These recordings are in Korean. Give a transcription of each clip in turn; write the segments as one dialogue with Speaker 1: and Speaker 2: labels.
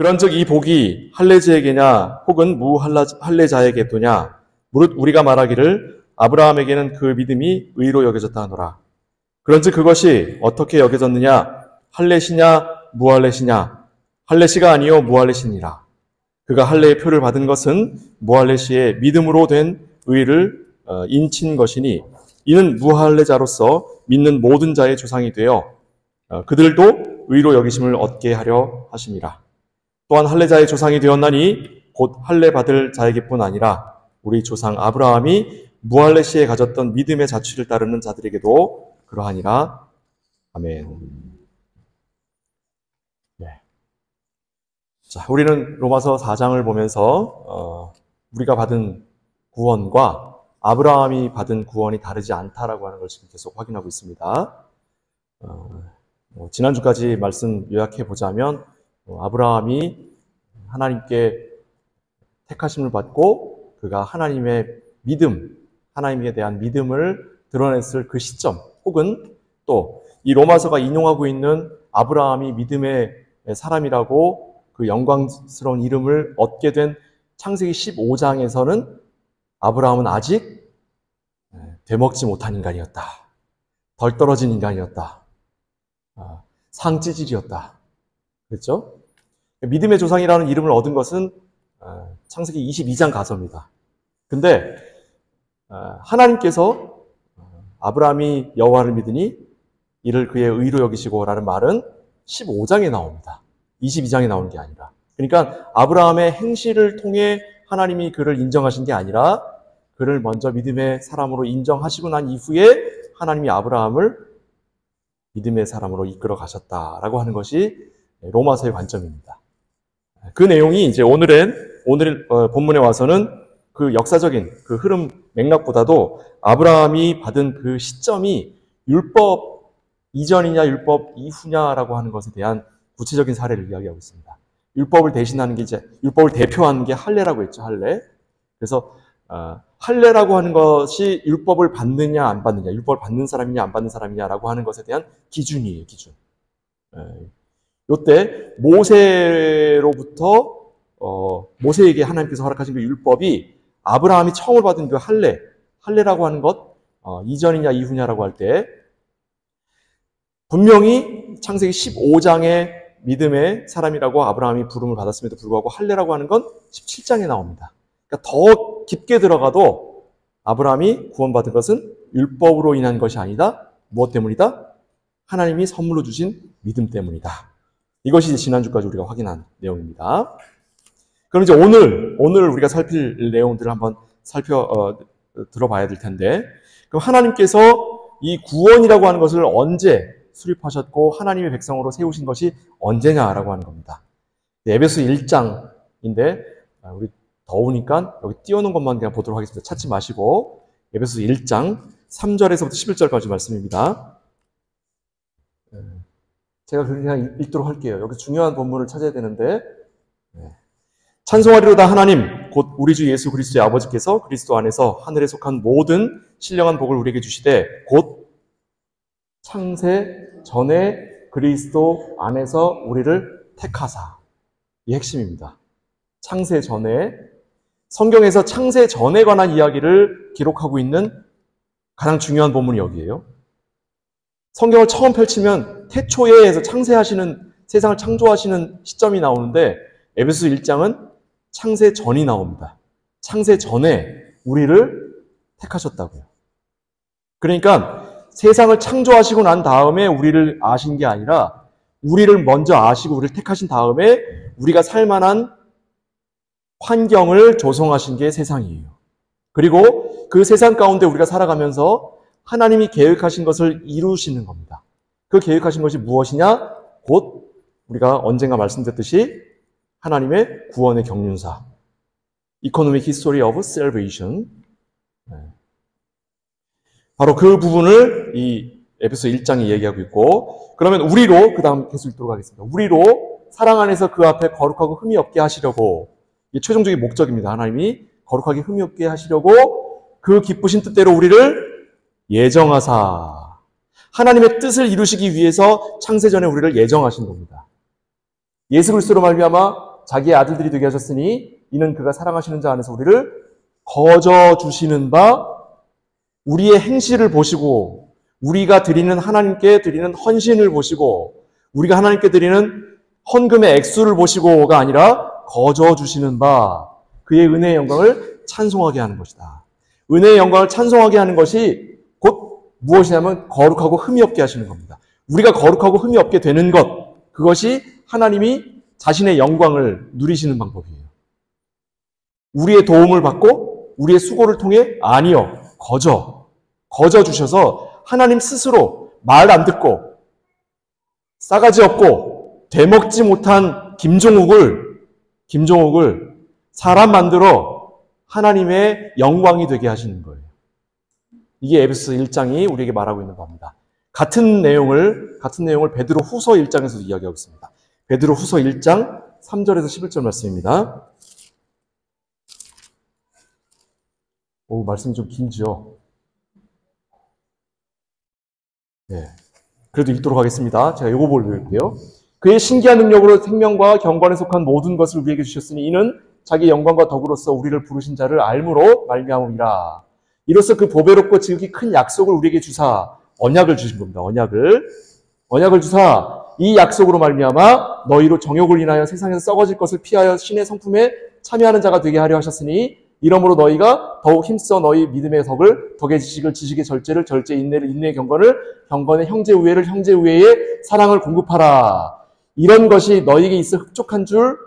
Speaker 1: 그런즉 이 복이 할례자에게냐 혹은 무할례자에게도냐 무릇 우리가 말하기를 아브라함에게는 그 믿음이 의로 여겨졌다 하노라. 그런즉 그것이 어떻게 여겨졌느냐? 할례시냐 무할례시냐? 할례시가 아니요 무할례시니라. 그가 할례의 표를 받은 것은 무할례시의 믿음으로 된 의를 인친 것이니 이는 무할례자로서 믿는 모든 자의 조상이 되어 그들도 의로 여기심을 얻게 하려 하심이라. 또한 할례자의 조상이 되었나니 곧 할례 받을 자에게뿐 아니라 우리 조상 아브라함이 무할례시에 가졌던 믿음의 자취를 따르는 자들에게도 그러하니라. 아멘. 네. 자, 우리는 로마서 4장을 보면서 우리가 받은 구원과 아브라함이 받은 구원이 다르지 않다라고 하는 걸 지금 계속 확인하고 있습니다. 지난주까지 말씀 요약해 보자면 아브라함이 하나님께 택하심을 받고 그가 하나님의 믿음, 하나님에 대한 믿음을 드러냈을 그 시점, 혹은 또 이 로마서가 인용하고 있는 아브라함이 믿음의 사람이라고 그 영광스러운 이름을 얻게 된 창세기 15장에서는 아브라함은 아직 되먹지 못한 인간이었다. 덜 떨어진 인간이었다. 상찌질이었다. 그렇죠? 믿음의 조상이라는 이름을 얻은 것은 창세기 22장 가서입니다. 근데 하나님께서 아브라함이 여호와를 믿으니 이를 그의 의로 여기시고 라는 말은 15장에 나옵니다. 22장에 나오는 게 아니라. 그러니까 아브라함의 행실을 통해 하나님이 그를 인정하신 게 아니라 그를 먼저 믿음의 사람으로 인정하시고 난 이후에 하나님이 아브라함을 믿음의 사람으로 이끌어 가셨다라고 하는 것이 로마서의 관점입니다. 그 내용이 이제 오늘 본문에 와서는 그 역사적인 그 흐름 맥락보다도 아브라함이 받은 그 시점이 율법 이전이냐 율법 이후냐라고 하는 것에 대한 구체적인 사례를 이야기하고 있습니다. 율법을 대신하는 게 이제 율법을 대표하는 게 할례라고 했죠. 할례. 그래서 할례라고 하는 것이 율법을 받느냐 안 받느냐, 율법을 받는 사람이냐 안 받는 사람이냐라고 하는 것에 대한 기준이에요. 기준. 요때 모세로부터 모세에게 하나님께서 허락하신 그 율법이 아브라함이 처음으로 받은 그 할례라고 하는 것 이전이냐 이후냐라고 할 때 분명히 창세기 15장의 믿음의 사람이라고 아브라함이 부름을 받았음에도 불구하고 할례라고 하는 건 17장에 나옵니다. 그러니까 더 깊게 들어가도 아브라함이 구원받은 것은 율법으로 인한 것이 아니다. 무엇 때문이다? 하나님이 선물로 주신 믿음 때문이다. 이것이 지난주까지 우리가 확인한 내용입니다. 그럼 이제 오늘 우리가 살필 내용들을 한번 들어봐야 될 텐데, 그럼 하나님께서 이 구원이라고 하는 것을 언제 수립하셨고 하나님의 백성으로 세우신 것이 언제냐라고 하는 겁니다. 에베소 1장인데 우리 더우니까 여기 띄워놓은 것만 그냥 보도록 하겠습니다. 찾지 마시고 에베소 1장 3절에서부터 11절까지 말씀입니다. 제가 그냥 읽도록 할게요. 여기 중요한 본문을 찾아야 되는데, 찬송하리로다 하나님 곧 우리 주 예수 그리스도의 아버지께서 그리스도 안에서 하늘에 속한 모든 신령한 복을 우리에게 주시되 곧 창세 전에 그리스도 안에서 우리를 택하사. 이 핵심입니다. 창세 전에, 성경에서 창세 전에 관한 이야기를 기록하고 있는 가장 중요한 본문이 여기예요. 성경을 처음 펼치면 태초에 해서 창세하시는, 세상을 창조하시는 시점이 나오는데 에베소 1장은 창세 전이 나옵니다. 창세 전에 우리를 택하셨다고요. 그러니까 세상을 창조하시고 난 다음에 우리를 아신 게 아니라 우리를 먼저 아시고 우리를 택하신 다음에 우리가 살만한 환경을 조성하신 게 세상이에요. 그리고 그 세상 가운데 우리가 살아가면서 하나님이 계획하신 것을 이루시는 겁니다. 그 계획하신 것이 무엇이냐? 곧 우리가 언젠가 말씀드렸듯이 하나님의 구원의 경륜사, Economic History of Salvation. 바로 그 부분을 이 에베소 1장이 얘기하고 있고, 그러면 우리로 그 다음 계속 읽도록 하겠습니다. 우리로 사랑 안에서 그 앞에 거룩하고 흠이 없게 하시려고, 이게 최종적인 목적입니다. 하나님이 거룩하게 흠이 없게 하시려고 그 기쁘신 뜻대로 우리를 예정하사, 하나님의 뜻을 이루시기 위해서 창세전에 우리를 예정하신 겁니다. 예수 그리스도로 말미암아 자기의 아들들이 되게 하셨으니 이는 그가 사랑하시는 자 안에서 우리를 거저 주시는 바 우리의 행실을 보시고 우리가 드리는 하나님께 드리는 헌신을 보시고 우리가 하나님께 드리는 헌금의 액수를 보시고가 아니라 거저 주시는 바 그의 은혜의 영광을 찬송하게 하는 것이다. 은혜의 영광을 찬송하게 하는 것이 곧 무엇이냐면 거룩하고 흠이 없게 하시는 겁니다. 우리가 거룩하고 흠이 없게 되는 것, 그것이 하나님이 자신의 영광을 누리시는 방법이에요. 우리의 도움을 받고 우리의 수고를 통해 아니요, 거저 주셔서 하나님 스스로 말 안 듣고 싸가지 없고 되먹지 못한 김종욱을 사람 만들어 하나님의 영광이 되게 하시는 거예요. 이게 에베소서 1장이 우리에게 말하고 있는 겁니다. 같은 내용을 베드로 후서 1장에서도 이야기하고 있습니다. 베드로 후서 1장 3절에서 11절 말씀입니다. 오, 말씀이 좀 길죠? 네. 그래도 읽도록 하겠습니다. 제가 요거 보고 읽을게요. 그의 신기한 능력으로 생명과 경건에 속한 모든 것을 우리에게 주셨으니 이는 자기 영광과 덕으로서 우리를 부르신 자를 알므로 말미암음이라. 이로써 그 보배롭고 지극히 큰 약속을 우리에게 주사 언약을 주신 겁니다. 언약을 주사 이 약속으로 말미암아 너희로 정욕을 인하여 세상에서 썩어질 것을 피하여 신의 성품에 참여하는 자가 되게 하려 하셨으니 이러므로 너희가 더욱 힘써 너희 믿음의 덕의 지식을 지식의 절제를 절제의 인내를 인내의 경건을 경건의 형제 우애를 형제 우애의 사랑을 공급하라. 이런 것이 너희에게 있어 흡족한 줄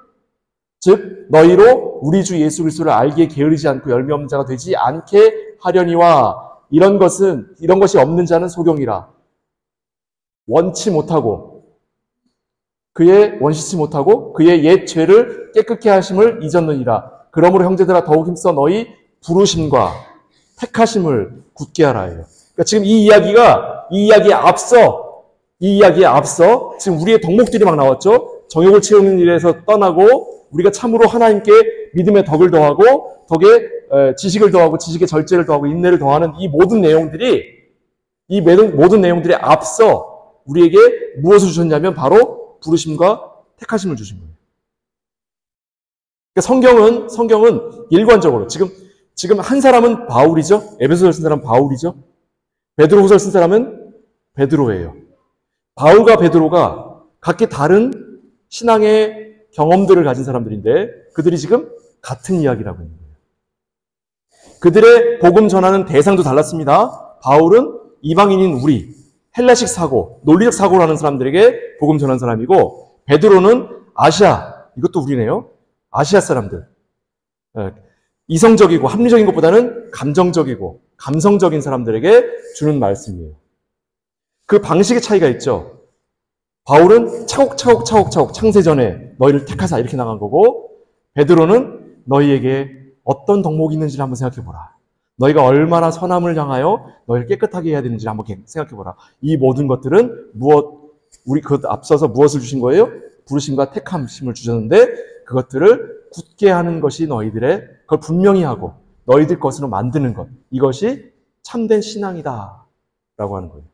Speaker 1: 즉 너희로 우리 주 예수 그리스도를 알기에 게으르지 않고 열매 없는 자가 되지 않게 하려니와 이런 것이 없는 자는 소경이라. 원시치 못하고 그의 옛 죄를 깨끗게 하심을 잊었느니라. 그러므로 형제들아 더욱 힘써 너희 부르심과 택하심을 굳게 하라 해요. 그러니까 지금 이 이야기에 앞서 지금 우리의 덕목들이 막 나왔죠. 정욕을 채우는 일에서 떠나고 우리가 참으로 하나님께 믿음의 덕을 더하고 덕에 지식을 더하고 지식의 절제를 더하고 인내를 더하는 이 모든 내용들이 앞서 우리에게 무엇을 주셨냐면 바로 부르심과 택하심을 주신 거예요. 그러니까 성경은 일관적으로 지금 한 사람은 바울이죠. 에베소서를 쓴 사람은 바울이죠. 베드로후서를 쓴 사람은 베드로예요. 바울과 베드로가 각기 다른 신앙의 경험들을 가진 사람들인데 그들이 지금 같은 이야기를 하고 있는 거예요. 그들의 복음 전하는 대상도 달랐습니다. 바울은 이방인인 우리, 헬라식 사고, 논리적 사고를 하는 사람들에게 복음 전한 사람이고 베드로는 아시아, 이것도 우리네요. 아시아 사람들. 이성적이고 합리적인 것보다는 감정적이고 감성적인 사람들에게 주는 말씀이에요. 그 방식의 차이가 있죠. 바울은 차곡차곡 창세전에 너희를 택하사 이렇게 나간 거고 베드로는 너희에게 어떤 덕목이 있는지를 한번 생각해보라. 너희가 얼마나 선함을 향하여 너희를 깨끗하게 해야 되는지를 한번 생각해보라. 이 모든 것들은 우리 그 앞서서 무엇을 주신 거예요? 부르심과 택함심을 주셨는데 그것들을 굳게 하는 것이 그걸 분명히 하고 너희들 것으로 만드는 것. 이것이 참된 신앙이다. 라고 하는 거예요.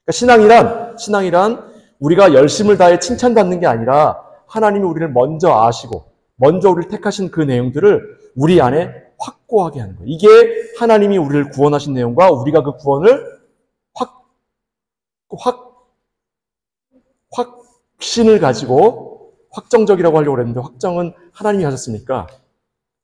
Speaker 1: 그러니까 신앙이란 우리가 열심을 다해 칭찬받는 게 아니라 하나님이 우리를 먼저 아시고 먼저 우리를 택하신 그 내용들을 우리 안에 확고하게 하는 거예요. 이게 하나님이 우리를 구원하신 내용과 우리가 그 구원을 확신을 가지고 확정적이라고 하려고 했는데 확정은 하나님이 하셨으니까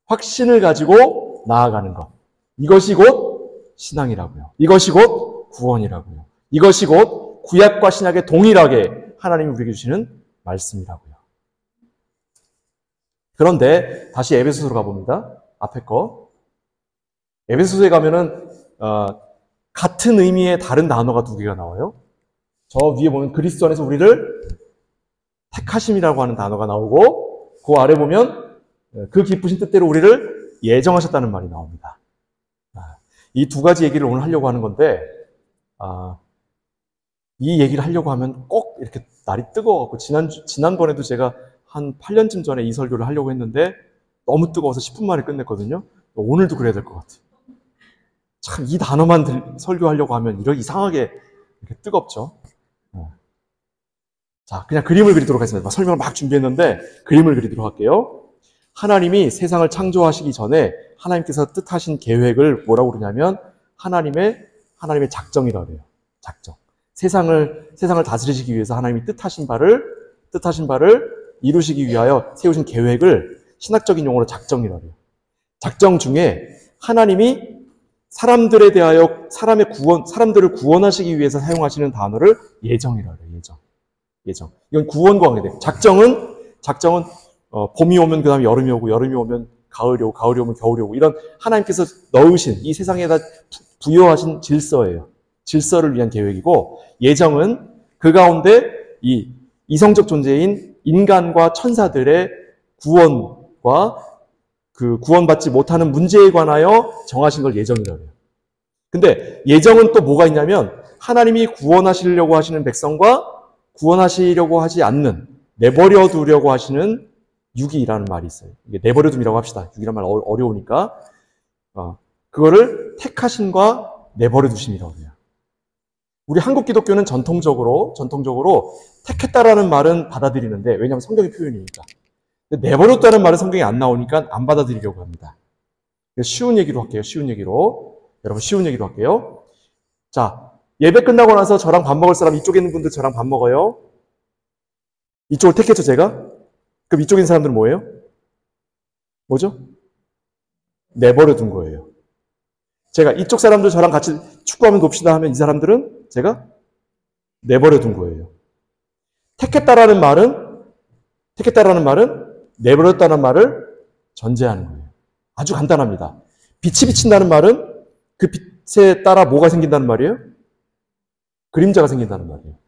Speaker 1: 확신을 가지고 나아가는 것. 이것이 곧 신앙이라고요. 이것이 곧 구원이라고요. 이것이 곧 구약과 신약에 동일하게 하나님이 우리에게 주시는 말씀이라고요. 그런데 다시 에베소서로 가봅니다. 앞에 거. 에베소서에 가면은 같은 의미의 다른 단어가 두 개가 나와요. 저 위에 보면 그리스도 안에서 우리를 택하심이라고 하는 단어가 나오고 그 아래 보면 그 기쁘신 뜻대로 우리를 예정하셨다는 말이 나옵니다. 이 두 가지 얘기를 오늘 하려고 하는 건데 이 얘기를 하려고 하면 꼭 이렇게 날이 뜨거워갖고 지난번에도 제가 한 8년쯤 전에 이 설교를 하려고 했는데 너무 뜨거워서 10분 만에 끝냈거든요. 오늘도 그래야 될 것 같아요. 참 이 단어만 설교하려고 하면 이렇게 이상하게 이렇게 뜨겁죠. 자, 그냥 그림을 그리도록 하겠습니다. 설명을 막 준비했는데 그림을 그리도록 할게요. 하나님이 세상을 창조하시기 전에 하나님께서 뜻하신 계획을 뭐라고 그러냐면 하나님의 작정이라고 그래요. 작정. 세상을 다스리시기 위해서 하나님이 뜻하신 바를 이루시기 위하여 세우신 계획을 신학적인 용어로 작정이라고 해요. 작정 중에 하나님이 사람들에 대하여 사람들을 구원하시기 위해서 사용하시는 단어를 예정이라고 해요. 예정. 이건 구원과 관계돼요. 작정은 봄이 오면 그다음에 여름이 오고 여름이 오면 가을이 오고 가을이 오면 겨울이 오고 이런 하나님께서 넣으신 이 세상에다 부여하신 질서예요. 질서를 위한 계획이고 예정은 그 가운데 이 이성적 존재인 인간과 천사들의 구원과 그 구원받지 못하는 문제에 관하여 정하신 걸 예정이라고 해요. 근데 예정은 또 뭐가 있냐면 하나님이 구원하시려고 하시는 백성과 구원하시려고 하지 않는 내버려 두려고 하시는 유기라는 말이 있어요. 이게 내버려 둠이라고 합시다. 유기란 말 어려우니까 그거를 택하심과 내버려 두심이라고 해요. 우리 한국 기독교는 전통적으로 택했다라는 말은 받아들이는데 왜냐하면 성경의 표현이니까. 근데 내버렸다는 말은 성경에 안 나오니까 안 받아들이려고 합니다. 쉬운 얘기로 할게요. 여러분 쉬운 얘기로 할게요. 자, 예배 끝나고 나서 저랑 밥 먹을 사람 이쪽에 있는 분들 저랑 밥 먹어요. 이쪽을 택했죠 제가? 그럼 이쪽에 있는 사람들은 뭐예요? 뭐죠? 내버려 둔 거예요. 제가 이쪽 사람들 저랑 같이 축구하면 놉시다 하면 이 사람들은 제가 내버려 둔 거예요. 택했다라는 말은 내버렸다는 말을 전제하는 거예요. 아주 간단합니다. 빛이 비친다는 말은 그 빛에 따라 뭐가 생긴다는 말이에요? 그림자가 생긴다는 말이에요.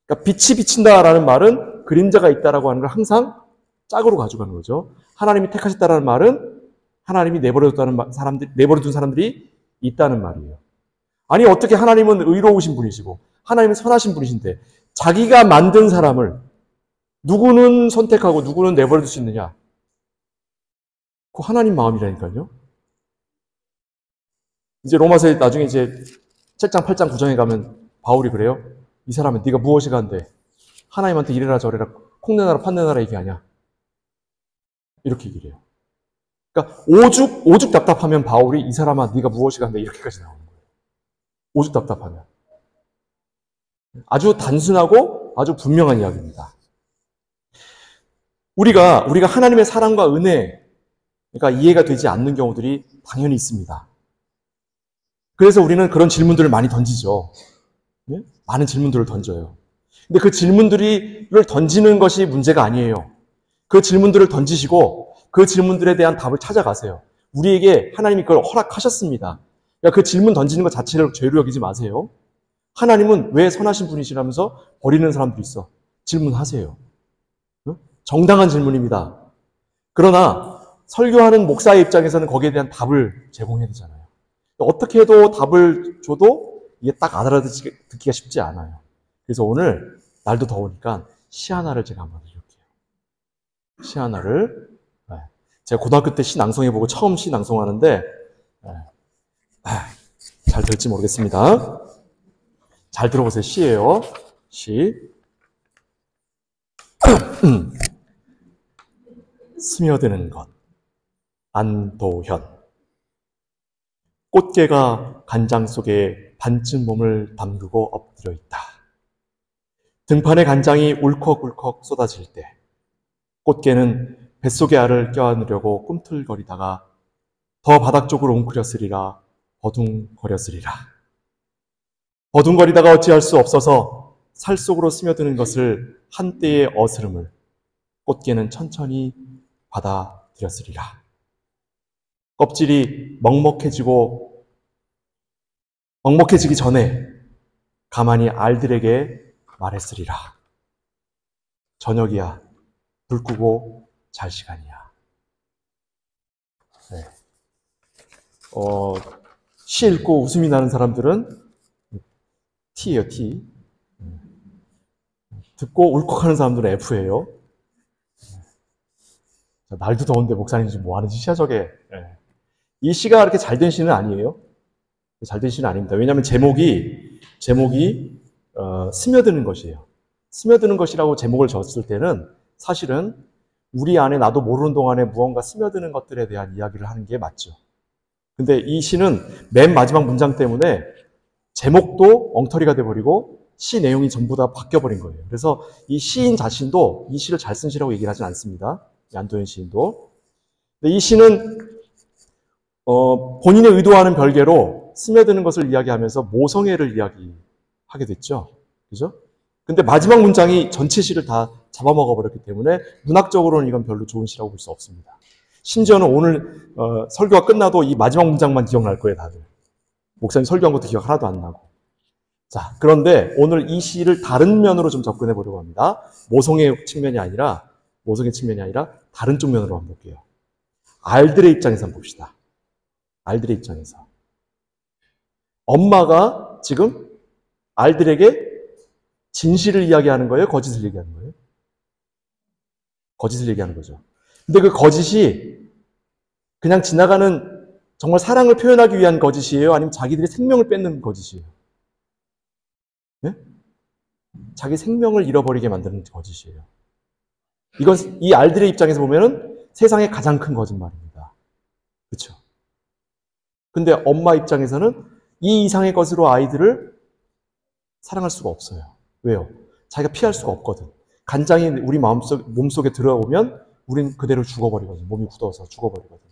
Speaker 1: 그러니까 빛이 비친다라는 말은 그림자가 있다라고 하는 걸 항상 짝으로 가져가는 거죠. 하나님이 택하셨다라는 말은 하나님이 내버려둔 사람들이 있다는 말이에요. 아니 어떻게 하나님은 의로우신 분이시고 하나님은 선하신 분이신데 자기가 만든 사람을 누구는 선택하고 누구는 내버려둘 수 있느냐? 그거 하나님 마음이라니까요. 이제 로마서에 나중에 이제 7장, 8장, 9장에 가면 바울이 그래요. 이 사람은 네가 무엇이 간데 하나님한테 이래라 저래라 콩내나라 판내나라 얘기하냐. 이렇게 얘기를 해요. 그러니까 오죽 답답하면 바울이 이 사람아 네가 무엇이 간데 이렇게까지 나오는 거예요. 오죽 답답하면. 아주 단순하고 아주 분명한 이야기입니다. 우리가 하나님의 사랑과 은혜가 이해가 되지 않는 경우들이 당연히 있습니다. 그래서 우리는 그런 질문들을 많이 던지죠. 네? 많은 질문들을 던져요. 근데 그 질문들을 던지는 것이 문제가 아니에요. 그 질문들을 던지시고 그 질문들에 대한 답을 찾아가세요. 우리에게 하나님이 그걸 허락하셨습니다. 그러니까 그 질문 던지는 것 자체를 죄로 여기지 마세요. 하나님은 왜 선하신 분이시라면서 버리는 사람들이 있어. 질문하세요. 정당한 질문입니다. 그러나 설교하는 목사의 입장에서는 거기에 대한 답을 제공해야 되잖아요. 어떻게 해도 답을 줘도 이게 딱 알아듣기가 쉽지 않아요. 그래서 오늘 날도 더우니까 시 하나를 제가 한번 드릴게요. 시 하나를. 제가 고등학교 때 시 낭송해보고 처음 시 낭송하는데 잘 될지 모르겠습니다. 잘 들어보세요. 시예요. 시. 스며드는 것. 안도현. 꽃게가 간장 속에 반쯤 몸을 담그고 엎드려 있다. 등판에 간장이 울컥울컥 쏟아질 때 꽃게는 뱃속의 알을 껴안으려고 꿈틀거리다가 더 바닥 쪽으로 웅크렸으리라 버둥거렸으리라. 버둥거리다가 어찌할 수 없어서 살 속으로 스며드는 것을 한때의 어스름을 꽃게는 천천히 받아들였으리라. 껍질이 먹먹해지기 전에 가만히 알들에게 말했으리라. 저녁이야. 불 끄고 잘 시간이야. 네. 시 읽고 웃음이 나는 사람들은 T예요, T. 듣고 울컥하는 사람들은 F예요. 날도 더운데 목사님 지금 뭐 하는 짓이야, 저게. 네. 이 시가 그렇게 잘된 시는 아니에요. 잘된 시는 아닙니다. 왜냐하면 제목이 스며드는 것이에요. 스며드는 것이라고 제목을 줬을 때는 사실은 우리 안에 나도 모르는 동안에 무언가 스며드는 것들에 대한 이야기를 하는 게 맞죠. 근데 이 시는 맨 마지막 문장 때문에 제목도 엉터리가 돼버리고 시 내용이 전부 다 바뀌어버린 거예요. 그래서 이 시인 자신도 이 시를 잘 쓴 시라고 얘기를 하진 않습니다. 안도현 시인도. 근데 이 시는 본인의 의도와는 별개로 스며드는 것을 이야기하면서 모성애를 이야기하게 됐죠. 그죠? 근데 마지막 문장이 전체 시를 다 잡아먹어버렸기 때문에 문학적으로는 이건 별로 좋은 시라고 볼 수 없습니다. 심지어는 오늘 설교가 끝나도 이 마지막 문장만 기억날 거예요, 다들. 목사님 설교한 것도 기억 하나도 안 나고. 자, 그런데 오늘 이 시를 다른 면으로 좀 접근해 보려고 합니다. 모성의 측면이 아니라 다른 쪽 면으로 한번 볼게요. 알들의 입장에서 한번 봅시다. 알들의 입장에서. 엄마가 지금 알들에게 진실을 이야기하는 거예요? 거짓을 얘기하는 거예요? 거짓을 얘기하는 거죠. 근데 그 거짓이 그냥 지나가는 정말 사랑을 표현하기 위한 거짓이에요? 아니면 자기들의 생명을 뺏는 거짓이에요? 네? 자기 생명을 잃어버리게 만드는 거짓이에요. 이건 이 알들의 입장에서 보면은 세상의 가장 큰 거짓말입니다. 그렇죠? 근데 엄마 입장에서는 이 이상의 것으로 아이들을 사랑할 수가 없어요. 왜요? 자기가 피할 수가 없거든. 간장이 우리 몸속에 들어오면 우린 그대로 죽어버리거든. 몸이 굳어서 죽어버리거든.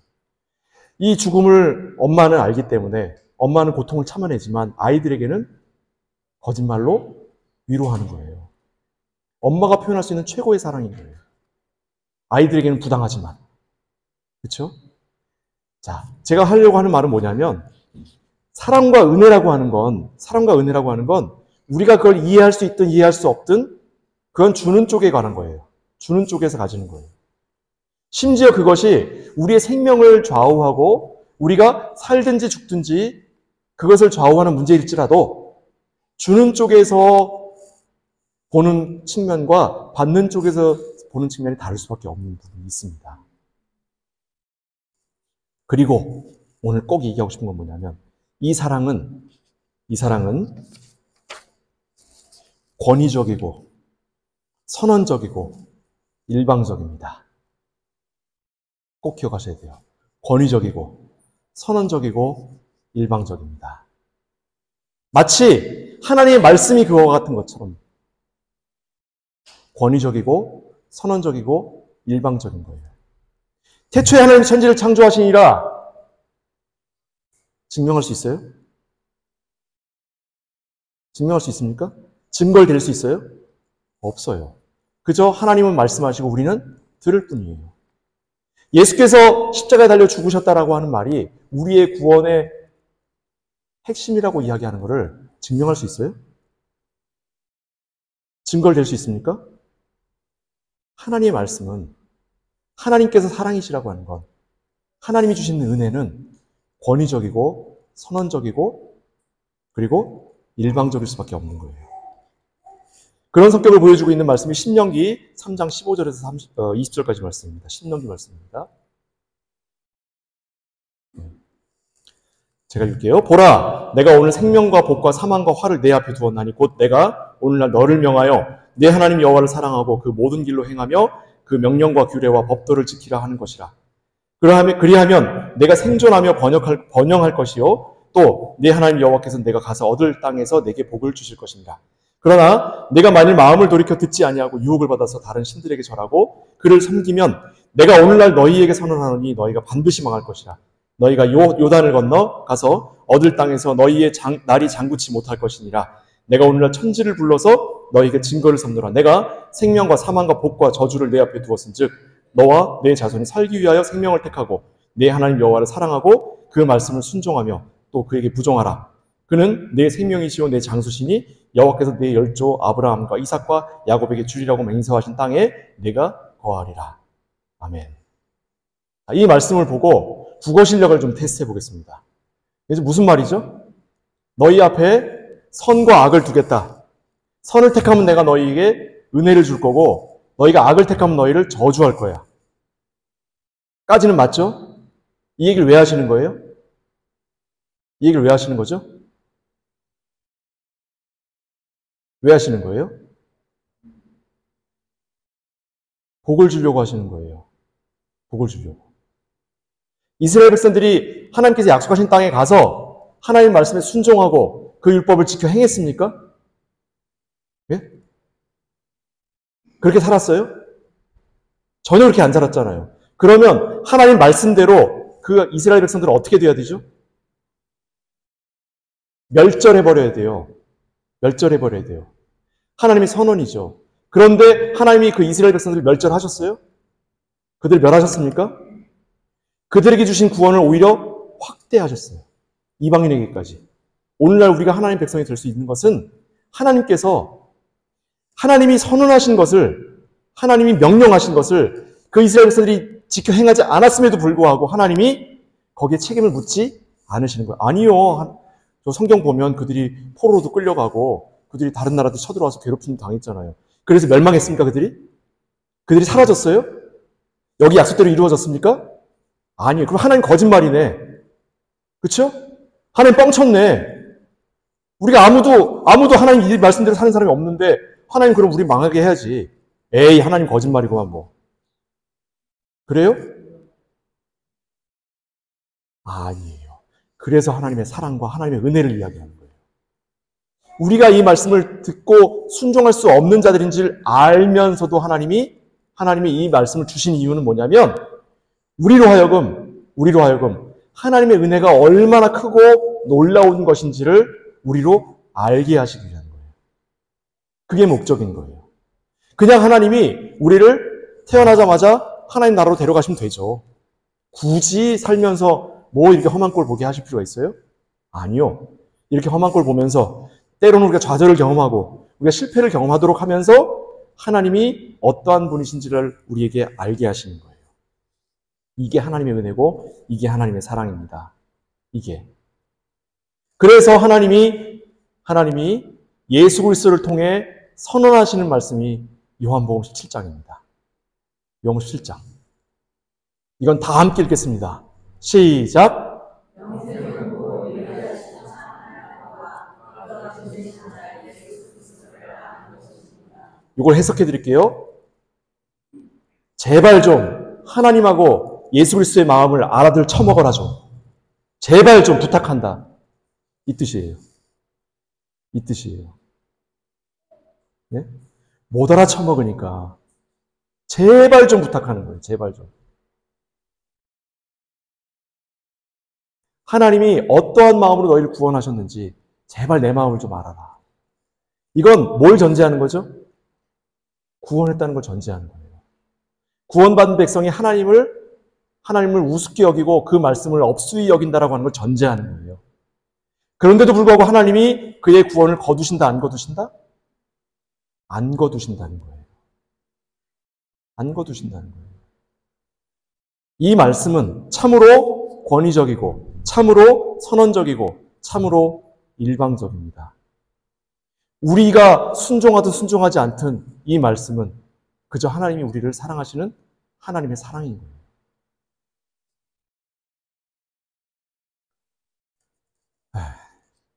Speaker 1: 이 죽음을 엄마는 알기 때문에 엄마는 고통을 참아내지만 아이들에게는 거짓말로 위로하는 거예요. 엄마가 표현할 수 있는 최고의 사랑인 거예요. 아이들에게는 부당하지만. 그렇죠? 자, 제가 하려고 하는 말은 뭐냐면 사랑과 은혜라고 하는 건 우리가 그걸 이해할 수 있든 이해할 수 없든 그건 주는 쪽에 관한 거예요. 주는 쪽에서 가지는 거예요. 심지어 그것이 우리의 생명을 좌우하고 우리가 살든지 죽든지 그것을 좌우하는 문제일지라도 주는 쪽에서 보는 측면과 받는 쪽에서 보는 측면이 다를 수밖에 없는 부분이 있습니다. 그리고 오늘 꼭 얘기하고 싶은 건 뭐냐면 이 사랑은 권위적이고 선언적이고 일방적입니다. 꼭 기억하셔야 돼요. 권위적이고 선언적이고 일방적입니다. 마치 하나님의 말씀이 그와 같은 것처럼 권위적이고 선언적이고 일방적인 거예요. 태초에 하나님 천지를 창조하시니라 증명할 수 있어요? 증명할 수 있습니까? 증거를 댈 수 있어요? 없어요. 그저 하나님은 말씀하시고 우리는 들을 뿐이에요. 예수께서 십자가에 달려 죽으셨다라고 하는 말이 우리의 구원의 핵심이라고 이야기하는 것을 증명할 수 있어요? 증거를 댈 수 있습니까? 하나님의 말씀은 하나님께서 사랑이시라고 하는 것, 하나님이 주시는 은혜는 권위적이고 선언적이고 그리고 일방적일 수밖에 없는 거예요. 그런 성격을 보여주고 있는 말씀이 신명기 3장 15절에서 20절까지 말씀입니다. 신명기 말씀입니다. 제가 읽을게요. 보라, 내가 오늘 생명과 복과 사망과 화를 내 앞에 두었나니 곧 내가 오늘날 너를 명하여 내 하나님 여호와를 사랑하고 그 모든 길로 행하며 그 명령과 규례와 법도를 지키라 하는 것이라. 그리하면 내가 생존하며 번영할 것이요 또 내 하나님 여호와께서는 내가 가서 얻을 땅에서 내게 복을 주실 것입니다. 그러나 내가 만일 마음을 돌이켜 듣지 아니하고 유혹을 받아서 다른 신들에게 절하고 그를 섬기면 내가 오늘날 너희에게 선언하노니 너희가 반드시 망할 것이라. 너희가 요단을 건너 가서 얻을 땅에서 너희의 날이 장구치 못할 것이니라. 내가 오늘날 천지를 불러서 너희에게 증거를 삼노라. 내가 생명과 사망과 복과 저주를 내 앞에 두었은즉 너와 내 자손이 살기 위하여 생명을 택하고 내 하나님 여호와를 사랑하고 그 말씀을 순종하며 또 그에게 부정하라. 그는 내 생명이시오 내 장수시니 여호와께서 내 열조 아브라함과 이삭과 야곱에게 주리라고 맹세하신 땅에 내가 거하리라. 아멘. 이 말씀을 보고 국어 실력을 좀 테스트해 보겠습니다. 그래서 무슨 말이죠? 너희 앞에 선과 악을 두겠다. 선을 택하면 내가 너희에게 은혜를 줄 거고 너희가 악을 택하면 너희를 저주할 거야. 까지는 맞죠? 이 얘기를 왜 하시는 거예요? 이 얘기를 왜 하시는 거죠? 왜 하시는 거예요? 복을 주려고 하시는 거예요. 복을 주려고. 이스라엘 백성들이 하나님께서 약속하신 땅에 가서 하나님 말씀에 순종하고 그 율법을 지켜 행했습니까? 예? 그렇게 살았어요? 전혀 그렇게 안 살았잖아요. 그러면 하나님 말씀대로 그 이스라엘 백성들은 어떻게 돼야 되죠? 멸절해버려야 돼요. 멸절해버려야 돼요. 하나님의 선언이죠. 그런데 하나님이 그 이스라엘 백성들을 멸절하셨어요? 그들을 멸하셨습니까? 그들에게 주신 구원을 오히려 확대하셨어요. 이방인에게까지. 오늘날 우리가 하나님 백성이 될 수 있는 것은 하나님께서 하나님이 선언하신 것을, 하나님이 명령하신 것을 그 이스라엘 백성들이 지켜 행하지 않았음에도 불구하고 하나님이 거기에 책임을 묻지 않으시는 거예요. 아니요. 저 성경 보면 그들이 포로로도 끌려가고 그들이 다른 나라도 쳐들어와서 괴롭힘 당했잖아요. 그래서 멸망했습니까, 그들이? 그들이 사라졌어요? 여기 약속대로 이루어졌습니까? 아니에요. 그럼 하나님 거짓말이네. 그쵸? 하나님 뻥쳤네. 우리가 아무도 하나님 이 말씀대로 사는 사람이 없는데 하나님 그럼 우리 망하게 해야지. 에이, 하나님 거짓말이구만 뭐. 그래요? 아니에요. 그래서 하나님의 사랑과 하나님의 은혜를 이야기하는 거예요. 우리가 이 말씀을 듣고 순종할 수 없는 자들인 줄 알면서도 하나님이 이 말씀을 주신 이유는 뭐냐면 우리로 하여금 하나님의 은혜가 얼마나 크고 놀라운 것인지를 우리로 알게 하시기 위한 거예요. 그게 목적인 거예요. 그냥 하나님이 우리를 태어나자마자 하나님 나라로 데려가시면 되죠. 굳이 살면서 뭐 이렇게 험한 꼴 보게 하실 필요가 있어요? 아니요. 이렇게 험한 꼴 보면서 때로는 우리가 좌절을 경험하고 우리가 실패를 경험하도록 하면서 하나님이 어떠한 분이신지를 우리에게 알게 하시는 거예요. 이게 하나님의 은혜고 이게 하나님의 사랑입니다. 이게. 그래서 하나님이 예수 그리스도를 통해 선언하시는 말씀이 요한복음 17장입니다. 요한복음 17장. 이건 다 함께 읽겠습니다. 시작. 이걸 해석해 드릴게요. 제발 좀 하나님하고 예수 그리스도의 마음을 알아들 처먹어라 좀. 제발 좀 부탁한다. 이 뜻이에요. 이 뜻이에요. 네? 못 알아쳐먹으니까 제발 좀 부탁하는 거예요. 제발 좀. 하나님이 어떠한 마음으로 너희를 구원하셨는지 제발 내 마음을 좀 알아라. 이건 뭘 전제하는 거죠? 구원했다는 걸 전제하는 거예요. 구원받은 백성이 하나님을 우습게 여기고 그 말씀을 업수히 여긴다라고 하는 걸 전제하는 거예요. 그런데도 불구하고 하나님이 그의 구원을 거두신다, 안 거두신다? 안 거두신다는 거예요. 안 거두신다는 거예요. 이 말씀은 참으로 권위적이고, 참으로 선언적이고, 참으로 일방적입니다. 우리가 순종하든 순종하지 않든 이 말씀은 그저 하나님이 우리를 사랑하시는 하나님의 사랑인 거예요.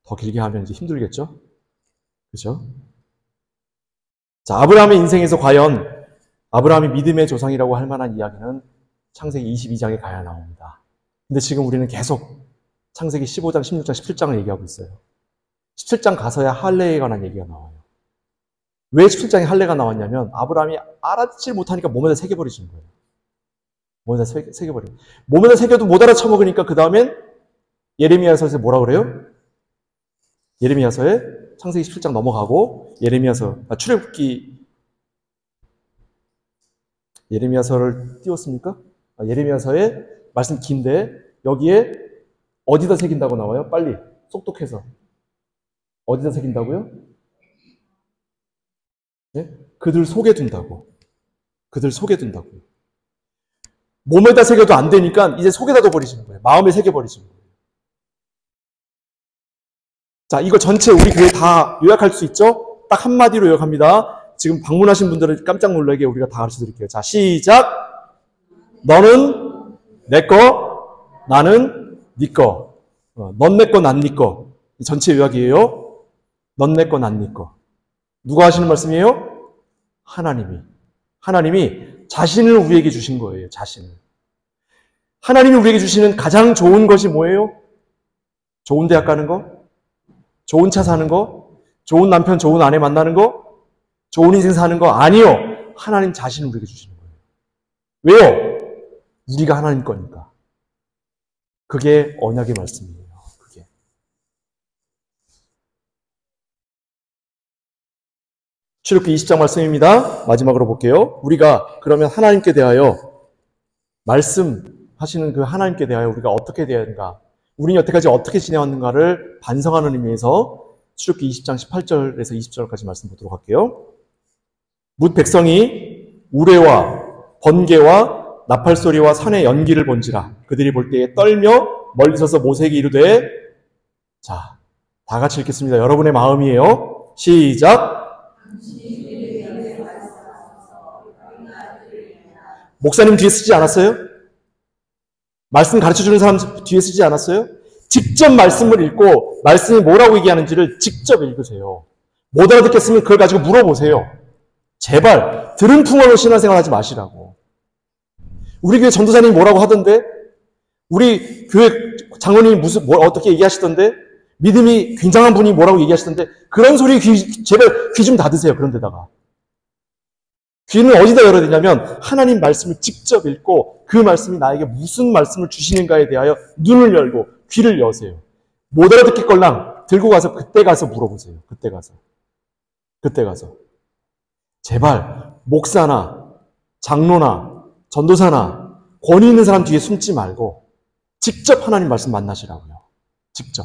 Speaker 1: 더 길게 하면 이제 힘들겠죠? 그죠? 자, 아브라함의 인생에서 과연 아브라함이 믿음의 조상이라고 할 만한 이야기는 창세기 22장에 가야 나옵니다. 근데 지금 우리는 계속 창세기 15장, 16장, 17장을 얘기하고 있어요. 17장 가서야 할례에 관한 얘기가 나와요. 왜 17장에 할례가 나왔냐면 아브라함이 알아듣지 못하니까 몸에다 새겨버리신 거예요. 몸에다 새겨버려요. 몸에다 새겨도 못 알아쳐먹으니까 그 다음엔 예레미야서에서 뭐라 그래요? 예레미야서에 창세기 17장 넘어가고 예레미야서를 띄웠습니까? 예레미야서에 말씀 긴데 여기에 어디다 새긴다고 나와요? 빨리 똑똑해서 어디다 새긴다고요? 네? 그들 속에 둔다고. 그들 속에 둔다고요. 몸에다 새겨도 안 되니까 이제 속에다 둬버리시는 거예요. 마음에 새겨버리시는 거예요. 자, 이거 전체 우리 교회 다 요약할 수 있죠? 딱 한마디로 요약합니다. 지금 방문하신 분들은 깜짝 놀라게 우리가 다 가르쳐 드릴게요. 자, 시작! 너는 내 거, 나는 네 거. 넌 내 거, 난 네 거. 전체 요약이에요. 넌 내 거, 난 네 거. 누가 하시는 말씀이에요? 하나님이 자신을 우리에게 주신 거예요. 자신을. 하나님이 우리에게 주시는 가장 좋은 것이 뭐예요? 좋은 대학 가는 거? 좋은 차 사는 거? 좋은 남편, 좋은 아내 만나는 거? 좋은 인생 사는 거? 아니요. 하나님 자신을 우리에게 주시는 거예요. 왜요? 우리가 하나님 거니까. 그게 언약의 말씀이에요. 그게. 출애굽기 20장 말씀입니다. 마지막으로 볼게요. 우리가 그러면 하나님께 대하여 말씀하시는 그 하나님께 대하여 우리가 어떻게 대해야 하는가, 우리는 여태까지 어떻게 지내왔는가를 반성하는 의미에서 출애굽기 20장 18절에서 20절까지 말씀 보도록 할게요. 뭇 백성이 우레와 번개와 나팔소리와 산의 연기를 본지라 그들이 볼 때에 떨며 멀리 서서 모세에게 이르되, 자, 다 같이 읽겠습니다. 여러분의 마음이에요. 시작. 목사님 뒤에 쓰지 않았어요? 말씀 가르쳐주는 사람 뒤에 쓰지 않았어요? 직접 말씀을 읽고 말씀이 뭐라고 얘기하는지를 직접 읽으세요. 못 알아듣겠으면 그걸 가지고 물어보세요. 제발 들은 풍어로 신앙생활 하지 마시라고. 우리 교회 전도사님이 뭐라고 하던데? 우리 교회 장로님이 어떻게 얘기하시던데? 믿음이 굉장한 분이 뭐라고 얘기하시던데? 그런 소리 제발 귀 좀 닫으세요. 그런 데다가. 귀는 어디다 열어야 되냐면 하나님 말씀을 직접 읽고 그 말씀이 나에게 무슨 말씀을 주시는가에 대하여 눈을 열고 귀를 여세요. 못 알아듣겠걸랑 들고 가서 그때 가서 물어보세요. 그때 가서. 제발 목사나 장로나 전도사나 권위 있는 사람 뒤에 숨지 말고 직접 하나님 말씀 만나시라고요. 직접.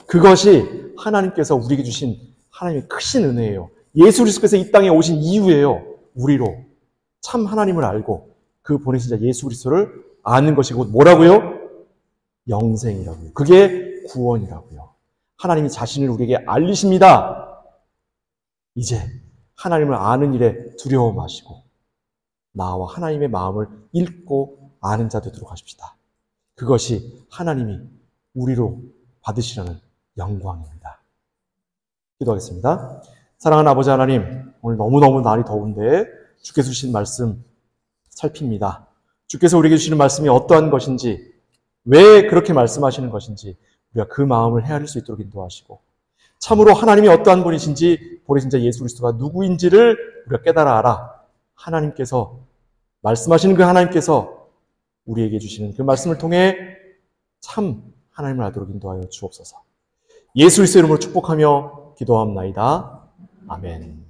Speaker 1: 그것이 하나님께서 우리에게 주신 하나님의 크신 은혜예요. 예수 그리스도께서 이 땅에 오신 이유예요. 우리로 참 하나님을 알고 그 보내신 자 예수 그리스도를 아는 것이 곧 뭐라고요? 영생이라고요. 그게 구원이라고요. 하나님이 자신을 우리에게 알리십니다. 이제 하나님을 아는 일에 두려워 마시고 나와 하나님의 마음을 읽고 아는 자 되도록 하십시다. 그것이 하나님이 우리로 받으시라는 영광입니다. 기도하겠습니다. 사랑하는 아버지 하나님, 오늘 너무너무 날이 더운데 주께서 주신 말씀 살핍니다. 주께서 우리에게 주시는 말씀이 어떠한 것인지, 왜 그렇게 말씀하시는 것인지 우리가 그 마음을 헤아릴 수 있도록 인도하시고, 참으로 하나님이 어떠한 분이신지, 보내신 자 예수 그리스도가 누구인지를 우리가 깨달아 알아 하나님께서 말씀하시는 그 하나님께서 우리에게 주시는 그 말씀을 통해 참 하나님을 알도록 인도하여 주옵소서. 예수 그리스도의 이름으로 축복하며 기도하옵나이다. 아멘.